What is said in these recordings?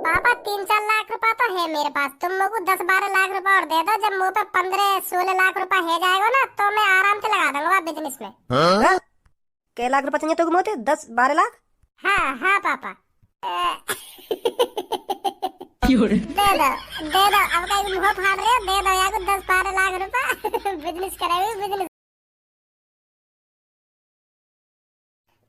पापा 3-4 लाख रुपए तो है मेरे पास। तुम लोग को 10-12 लाख रुपए और दे दो। जब मुँह पे 15-16 लाख रुपए है जाएगा ना तो मैं आराम से लगा दूंगा बिजनेस में। हाँ? क्या लाख रुपए चाहिए तो मोते 10-12 लाख? हाँ हाँ पापा। दे दो अब कहीं मुँह फाड़ रहे हो, दे दो यार 10-12 लाख रुपए। बिजनेस करेंगे बिजनेस।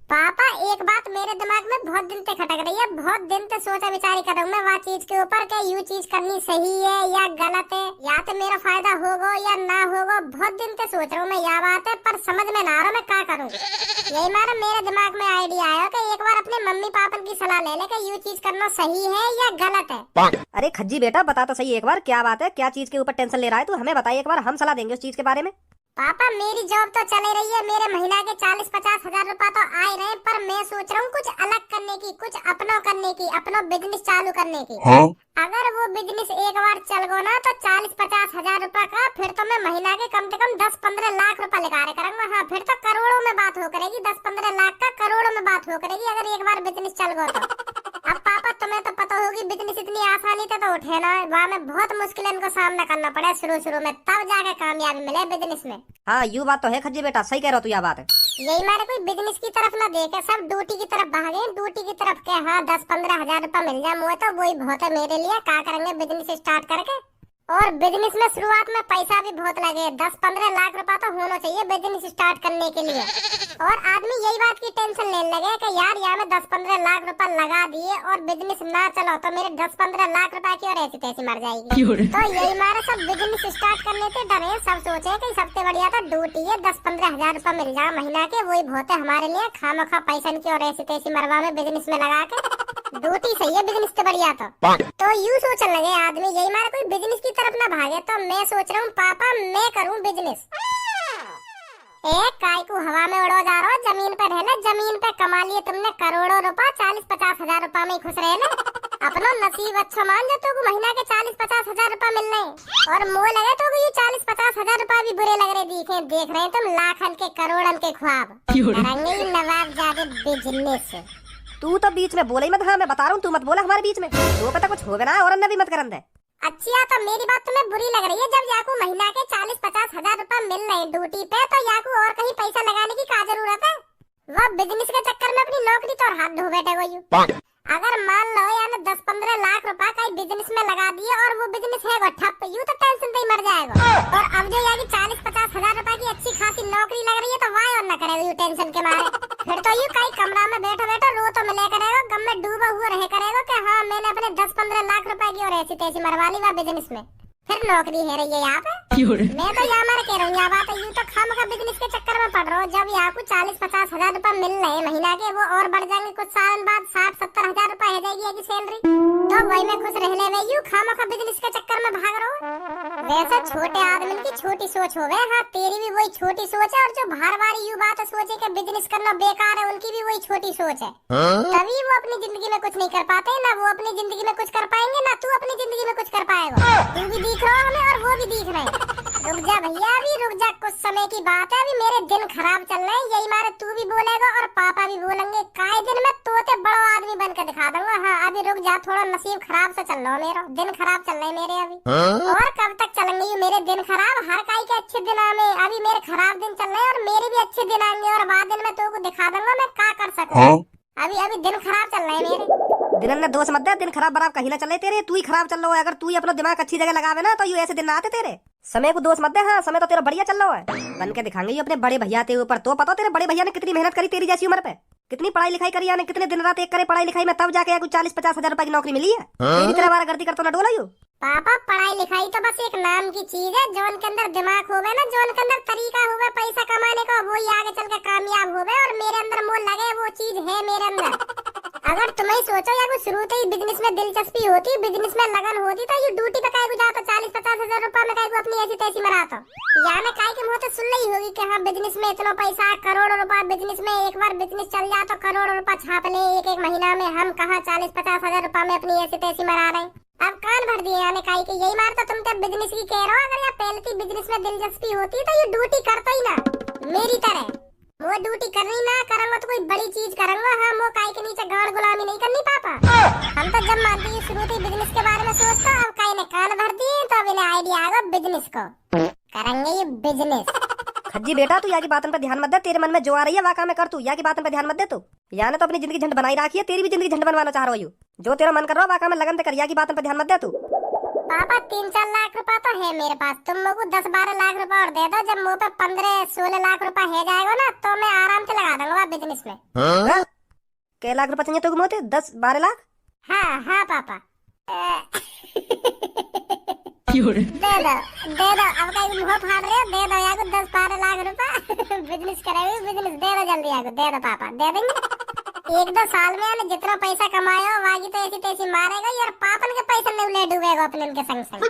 पापा एक बात मेरे दिमाग में बहुत दिन से खटक रही है, बहुत दिन से सोचा विचार कर रहा हूँ मैं वहाँ चीज के ऊपर कि यू चीज करनी सही है या गलत है, या तो मेरा फायदा होगा या ना होगा। बहुत दिन से सोच रहा हूँ मैं यह बात है, पर समझ में ना आ रहा मैं क्या करूँ। यही मेरे दिमाग में आइडिया आया कि एक बार अपने मम्मी पापा की सलाह ले ले कि यू चीज करना सही है या गलत है। अरे खज्जी बेटा बता तो सही एक बार, क्या बात है, क्या चीज के ऊपर टेंशन ले रहा है तू? हमें बताइए एक बार, हम सलाह देंगे उस चीज के बारे में। पापा मेरी जॉब तो चल रही है, मेरे महीना के 40-50 हजार रुपए तो आ ही रहे हैं, पर मैं सोच रहा हूँ कुछ अलग करने की, कुछ अपना करने की, अपना बिजनेस चालू करने की। हाँ? अगर वो बिजनेस एक बार चल गो ना तो 40-50 हजार रुपए का, फिर तो मैं महीना के कम से कम 10-15 लाख रुपए लगा करूंगा। हाँ फिर तो करोड़ों में बात हो करेगी, 10-15 लाख का करोड़ों में बात हो करेगी अगर एक बार बिजनेस चल गो तो। अब पापा तुम्हें तो पता होगी बिजनेस इतनी आसानी से तो उठे ना, वहाँ में बहुत मुश्किलों का सामना करना पड़ा शुरू में, तब जाके कामयाबी मिले बिजनेस में। हाँ यू बात तो है खज्जी बेटा, सही कह रहा तू यह बात है। यही मेरे कोई बिजनेस की तरफ ना देखे, सब ड्यूटी की तरफ भागे, ड्यूटी की तरफ के। हाँ 10-15 हजार रुपए मिल जाए मुझे तो वही बहुत है मेरे लिए। क्या करेंगे बिजनेस स्टार्ट करके, और बिजनेस में शुरुआत में पैसा भी बहुत लगे, 10-15 लाख रुपए तो होना चाहिए बिजनेस स्टार्ट करने के लिए। और आदमी यही बात की टेंशन लेने लगे कि यार यहाँ में 10-15 लाख रुपए लगा दिए और बिजनेस ना चलो तो मेरे 10-15 लाख रुपए की और ऐसी तैसी मर जाएगी। तो यही हमारे सब बिजनेस स्टार्ट करने से डरे, सब सोचे कि सबसे बढ़िया तो ड्यूटी है, 10-15 हजार रुपए मिल जाए महीना के, वही बहुत है हमारे लिए। खामोखा पैसा की और ऐसी तैसी मरवा में बिजनेस में लगा के ड्यूटी सही है बिजनेस से बढ़िया। तो यूँ सोचने लगे आदमी, यही हमारा कोई बिजनेस की तरफ ना भागे। तो मैं सोच रहा हूँ पापा मैं करूँ बिजनेस। एक काय को हवा में उड़ो जा रहा हो, जमीन पे रह ले, जमीन पे कमा लिए तुमने करोड़ों रुपए, 40-50 हजार रुपए में ही खुश रह ले। अपनो नसीब अच्छा मान जो तो महीना के 40-50 हजार रुपए मिल रहे, और मोह लगे तो ये 40-50 हजार रुपए भी बुरे लग रहे दिखे। देख रहे हैं तुम लाखन के करोड़न के ख्वाब करेंगे नवाब जादे बिजनेस। तू तो बीच में बोले ही मत। हाँ मैं बता रहा हूँ, तू मत बोला हमारे बीच में, तो पता कुछ होगा ना और अन्य भी मत करन दे। अच्छा तो मेरी बात तुम्हें बुरी लग रही है, जब याकू महीना के 40-50 हजार रुपए मिल रहे ड्यूटी पे, तो याकू और कहीं पैसा लगाने की क्या जरूरत है? वह बिजनेस के चक्कर में अपनी नौकरी तो हाथ धो बैठे हो। अगर मान लो यार 10-15 लाख रुपए का बिजनेस में लगा दिए और वो बिजनेस है वो ठप, यूँ तो टेंशन से ही मर जाएगा। और अब जो यार 40-50 हजार रुपए की अच्छी खासी नौकरी लग रही है तो वाह और न करेगा यू टेंशन के मारे। फिर तो यूँ कहीं कमरा में बैठो रो तो मिले करेगा, गम में डूबा हुआ रहे करेगा कि हाँ मैंने अपने 10-15 लाख रुपए की और ऐसी तैसी मरवा ली वह बिजनेस में, फिर नौकरी है रही है यहाँ पे। मैं तो यहाँ मर कह रहा हूँ यहाँ बात है, यूँ तो खाम का बिजनेस के चक्कर में पड़ रहा हूँ। जब यहाँ को 40-50 हजार रुपए मिल रहे हैं महीना के, वो और बढ़ जाएंगे कुछ साल बाद 60-70 हजार रुपए है जाएगी सैलरी, तो वही में खुश रहने में यूँ खाम का बिजनेस के चक्कर में भाग रहा हूँ। वैसे छोटे आदमी की छोटी सोच हो गए, हाँ तेरी भी वही छोटी सोच है, और जो बाहर वाली यूँ बात सोचे कि बिजनेस करना बेकार है उनकी भी वही छोटी सोच है। तभी वो अपनी जिंदगी में कुछ नहीं कर पाते, ना वो अपनी जिंदगी में कुछ कर पाएंगे, ना तू अपनी जिंदगी में कुछ कर पाएगा। तू भी दिख रहा हमें और वो भी दिख रहे हैं। रुक जा भैया अभी रुक जा, कुछ समय की बात है, अभी मेरे दिन खराब चल रहे हैं, यही मारे तू भी बोलेगा और पापा भी बोलेंगे। काय दिन में तोते बड़ा आदमी बनकर दिखा दूंगा। हाँ अभी रुक जा, थोड़ा नसीब खराब से चल रहा है मेरा, दिन खराब चल रहे हैं मेरे अभी। और कब तक चलेंगे ये मेरे दिन खराब? हर काय के अच्छे दिन आने, अभी मेरे खराब दिन चल रहे हैं और मेरे भी अच्छे दिन आएंगे, और बाद दिन में तो दिखा दूंगा मैं क्या कर सकूं। अभी दिन खराब चल रहे हैं मेरे। दिन में दोष मत दे, दिन खराब बराब कहीं ना चले तेरे, तू ही खराब चल रहा है। अगर तू ही अपना दिमाग अच्छी जगह लगावे ना तो यू ऐसे दिन ना आते तेरे। समय को दोष मत दे, हाँ समय तो तेरा बढ़िया चल रहा है, बन के दिखाएंगे अपने बड़े भैया तेरे ऊपर। तो पता तेरे बड़े भैया ने कितनी मेहनत करी तेरी जैसी उम्र पे, कितनी पढ़ाई लिखाई करी, यानी कितने दिन रात एक करे पढ़ाई लिखाई में, तब जाके कुछ 40-50 हजार रुपए की नौकरी मिली है। तेरी तरह बार गर्दी करता ना डोला यू। पापा पढ़ाई लिखाई तो बस एक नाम की चीज है, जोन के अंदर दिमाग होवे ना, जोन के अंदर तरीका होवे पैसा कमाने का, वो ही आगे चल के कामयाब होवे। और मेरे अंदर मोल लगे वो चीज है मेरे अंदर। अगर तुम्हें सोचो या कुछ शुरू से ही बिजनेस में दिलचस्पी होती, बिजनेस में लगन होती, तो ये ड्यूटी पे काय को जाता 40-50 हजार रुपए में काय को अपनी ऐसी तैसी मराता। यानी काय के मुंह से सुन रही होगी कि हाँ बिजनेस में इतना पैसा, करोड़ों रुपए बिजनेस में, एक बार बिजनेस चल जाए तो करोड़ों रुपए छाप ले एक महीना में। हम कहाँ 40-50 हजार रुपए में अपनी ऐसी तैसी मरा रहे हैं। अब कान भर दिए यानी काय के, यही मार तो तुम तो बिजनेस की कह रहे हो। अगर यहाँ पहले की बिजनेस में दिलचस्पी होती तो ये ड्यूटी करता ही ना मेरी तरह। वो ड्यूटी करनी ना करूंगा तो कोई बड़ी चीज करूंगा। हाँ वो काय के नीचे गाड़ गुलामी नहीं करनी पापा। हम तो जब मानते शुरू थी बिजनेस के बारे में सोचता, अब कहीं ने कान भर दिए तो अब इन्हें आइडिया आ गया बिजनेस को करेंगे ये बिजनेस। खज्जी बेटा तू यहाँ की बातों पर ध्यान मत दे, तेरे मन में जो आ रही है वाका में कर, तू यहाँ की बातों पर ध्यान मत दे। तू यहाँ ने तो अपनी जिंदगी झंड बनाई रखी है, तेरी भी जिंदगी झंड बनवाना चाह रहा हो। जो तेरा मन कर रहा है वाका में लगन दे कर, यहाँ की बातों पर ध्यान मत दे तू। पापा 3-4 लाख रुपया तो है मेरे पास, तुम लोग को 10-12 लाख रुपया और दे दो। जब मुँह पे 15-16 लाख रुपया है जाएगा ना तो मैं आराम से लगा दूंगा बिजनेस में। क्या लाख रुपया चाहिए तो मोते? 10-12 लाख? हाँ हाँ पापा दे दो अब कहीं मुँह फाड़ रहे हो, दे दो यार 10-12 लाख रुपया बिजनेस करेंगे, बिजनेस दे दो जल्दी यार, दे दो पापा, दे देंगे। 1-2 साल में ना जितना पैसा कमाया हो वागी तो ऐसी तैसी मारेगा यार, पापन के पैसे में उले डूबेगा अपने उनके संग संग।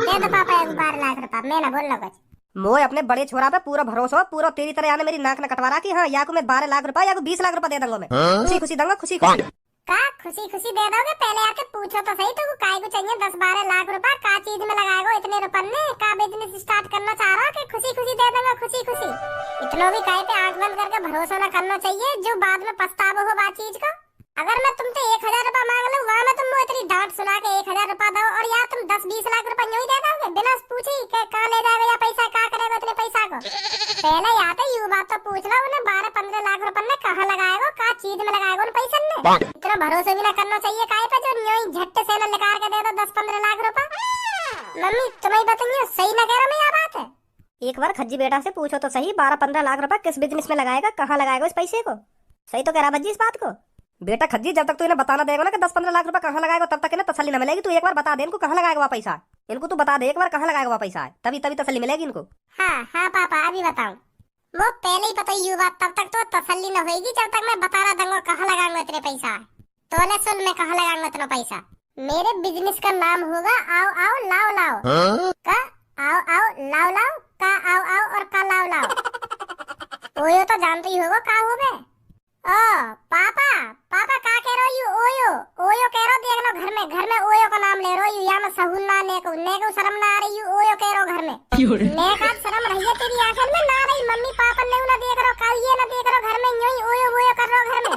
दे दो पापा 12 लाख रुपया, मैं ना बोल लो कुछ। मोए अपने बड़े छोरा पे पूरा भरोसा हो, पूरा तेरी तरह यानी मेरी नाक न कटवा रहा कि हाँ या को मैं 12 लाख रुपया या को 20 लाख रुपया दे दूंगा मैं, खुशी खुशी दूंगा, खुशी खुशी। का खुशी खुशी दे दोगे? पहले आके पूछो तो सही, तो काय को चाहिए 10-12 लाख रुपया, का चीज में लगाएगा इतने रुपए में? का बिजनेस स्टार्ट करना चाह रहा हो कि खुशी खुशी दे दूंगा खुशी खुशी? इतना भी काय पे आंख बंद करके भरोसा ना करना चाहिए जो बाद में पछतावा हो बात चीज का। अगर मैं तुमसे 1000 रुपया मांग लूं वहाँ में तुम इतनी डांट सुना के 1000 रुपया दो और यार तुम 10-20 लाख रुपया यूं ही दे दोगे बिना पूछे ही कहाँ ले जाएगा या पैसा क्या करेगा इतने पैसा को? पहले आते यू बात तो पूछ लो उन्हें 12-15 लाख रुपए में कहाँ लगाएगा, का चीज में लगाएगा उन पैसे में? इतना भरोसा भी ना करना चाहिए काय पे जो यूं ही झट्टे से ना निकाल के दे दो 10-15 लाख रुपया। मम्मी तुम्हें बताइए सही ना कह रहा मैं यह बात है? एक बार खज्जी बेटा से पूछो तो सही, 12-15 लाख रुपया किस बिजनेस में लगाएगा, कहाँ लगाएगा इस पैसे को? सही तो कह रहा भज्जी इस बात को। बेटा खज्जी जब तक तू इन्हें बताना देगा ना कि 10-15 लाख रुपया कहाँ लगाएगा तब तक इन्हें तसल्ली न मिलेगी। तू एक बार बता दे इनको कहाँ लगाएगा वह पैसा, इनको तू बता दे एक बार कहाँ लगाएगा वह पैसा, तभी तभी तसल्ली मिलेगी इनको। हाँ हाँ पापा अभी बताऊं, वो पहले ही पता यू बात तब तक तो तसल्ली न होगी जब तक मैं बता रहा दूंगा कहाँ लगाऊंगा इतने पैसा। तो ले सुन मैं कहाँ लगाऊंगा इतना पैसा। मेरे बिजनेस का नाम होगा आओ आओ लाओ लाओ। का आओ आओ लाओ लाओ, का आओ आओ और का लाओ लाओ। ओयो तो जानते ही होगा का हो गए। ओ पापा पापा का कह रहे हो यू? ओयो ओयो कह रहे हो, देख लो घर में ओयो का नाम ले रहे हो या मैं सहून ना नेको शर्म ना आ रही यू ओयो कह रहे हो घर में। नेका शर्म रही है तेरी आंखों में ना रही? मम्मी पापा ने ना देख रहे हो, कल ये ना देख रहे हो घर में यूं ही ओयो ओयो कर रहे हो घर में?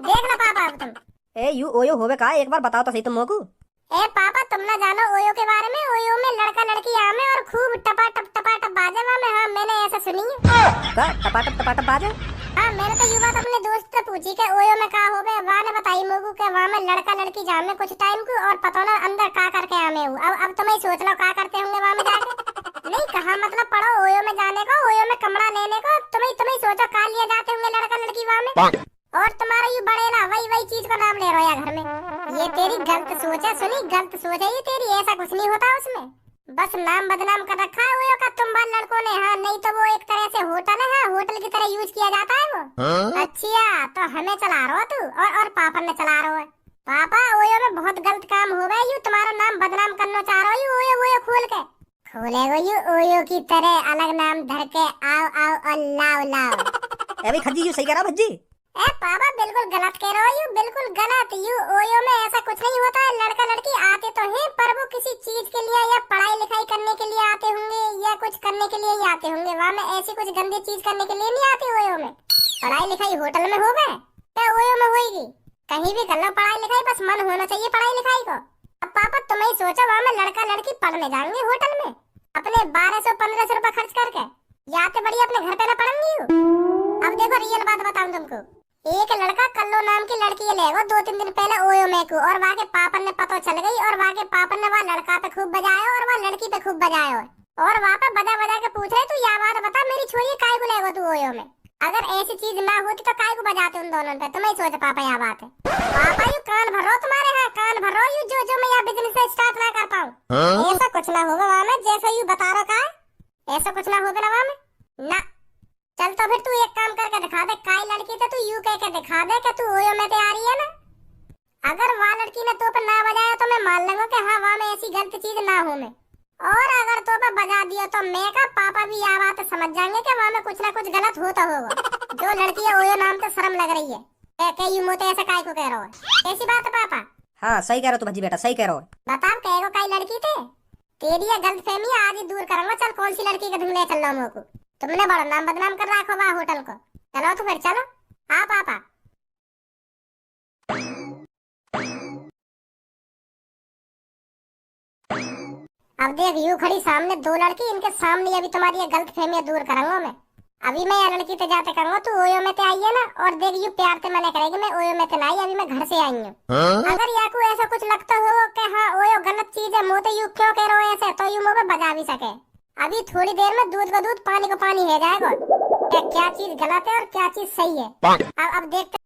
देख लो पापा अब तुम। ए यू ओयो होवे का एक बार बताओ तो सही तुम मोकू। ए पापा तुम ना जानो ओयो के बारे में? ओयो में लड़का लड़की आमे और खूब टपा टप बाजे वहाँ में। हाँ मैंने ऐसा सुनी है। का टपा टप बाजे? हाँ मैंने तो ये बात अपने दोस्त से पूछी कि ओयो में का होवे, वहाँ ने बताई मोगू के वहाँ में लड़का लड़की जामे कुछ टाइम को और पता ना अंदर का करके आमे हूँ। अब तुम्हें सोच लो का करते होंगे वहाँ में जाके। नहीं कहा मतलब पढ़ो ओयो में जाने को, ओयो में कमरा लेने को, तुम्हें सोचो का लिए जाते होंगे लड़का लड़की वहाँ में। और तुम्हारा यू बड़े ना वही चीज का नाम ले रहे हो या घर में। ये तेरी गलत सोच है, सुनी गलत सोच है ये तेरी, ऐसा कुछ नहीं होता उसमें, बस नाम बदनाम कर रखा है ओयो का तुम बाल लड़कों ने। हाँ नहीं तो वो एक तरह से होटल है, हाँ होटल की तरह यूज किया जाता है वो। अच्छा तो हमें चला रहा हो तू और पापा ने चला रहा है। पापा ओयो में बहुत गलत काम हो गया, यू तुम्हारा नाम बदनाम करना चाह रहा हो ओयो ओयो खोल के। खोलेगो यू ओयो की तरह अलग नाम धर के आओ आओ और लाओ लाओ। अभी खज्जी यू सही कह रहा भज्जी। ए पापा बिल्कुल गलत कह रहे हो यू, बिल्कुल गलत। यू ओयो में ऐसा कुछ नहीं होता है, लड़का लड़की आते तो हैं पर वो किसी चीज के लिए या पढ़ाई लिखाई करने के लिए आते होंगे या कुछ करने के लिए ही आते होंगे। वहाँ में ऐसी कुछ गंदी चीज करने के लिए नहीं आते ओयो में। पढ़ाई लिखाई होटल में हो गए क्या ओयो में होगी? कहीं भी कर लो पढ़ाई लिखाई, बस मन होना चाहिए पढ़ाई लिखाई को। अब पापा तुम्हें सोचो वहाँ में लड़का लड़की पढ़ने जाएंगे होटल में अपने 1200-1500 रुपए खर्च करके, या तो बढ़िया अपने घर पे ना पढ़ेंगी। अब देखो रियल बात बताऊं तुमको, एक लड़का कल्लो नाम की लड़की ले गो 2-3 दिन पहले ओयो में को, और वहाँ के पापा ने पता चल गई और वहाँ के पापा ने वहाँ लड़का पे खूब बजाया और वहाँ लड़की पे खूब बजाया और वहाँ पे बजा बजा के पूछ रहे तू या बात बता मेरी छोरी काय को ले गो तू ओयो में? अगर ऐसी चीज ना होती तो काय को बजाते उन दोनों पे? तुम्हें सोच पापा यह बात है। पापा यू कान भर रहो तुम्हारे, हाँ कान भर रहो यू जो मैं यहाँ बिजनेस स्टार्ट ना कर पाऊँ। ऐसा कुछ ना होगा वहाँ में जैसा यू बता रहा का, ऐसा कुछ ना होगा ना वहाँ में ना। चल तो फिर तू एक काम करके दिखा दे, काय लड़की तो तू यू कह के दिखा दे कि तू ओयो में तैयारी है ना। अगर वहाँ लड़की ने तो पे ना बजाया तो मैं मान लूंगा कि हाँ वहाँ में ऐसी गलत चीज ना हो में, और अगर तो पे बजा दिया तो मैं का पापा भी यह बात समझ जाएंगे कि वहाँ में कुछ ना कुछ गलत होता होगा। जो लड़की है ओयो नाम तो शर्म लग रही है के यू मोते ऐसा काय को कह रहा है? कैसी बात है पापा? हाँ सही कह रहे हो भज्जी बेटा, सही कह रहे हो। बताओ कहेगो काय लड़की थे तेरी ये गलत फहमी आज ही दूर करूंगा। चल कौन सी लड़की के ढूंढने चल रहा हूँ, तुमने बड़ा नाम बदनाम कर रखा होगा होटल को। चलो तो फिर चलो। हाँ पापा। अब देख यू खड़ी सामने दो लड़की, इनके सामने अभी तुम्हारी ये गलत फहमियां दूर करूंगा मैं। अभी मैं ये लड़की ते जाते कहूंगा तू ओयो में ते आई है ना, और देख यू प्यार ते मना करेगी मैं ओयो में ते ना आई, अभी मैं घर से आई हूँ। अगर याकू ऐसा कुछ लगता हो कि हाँ ओयो गलत चीज है, मोते यू क्यों कह रहे हो ऐसे, तो यू मुँह में बजा भी सके। अभी थोड़ी देर में दूध को दूध पानी को पानी हो जाएगा, क्या चीज गलत है और क्या चीज सही है। अब देखते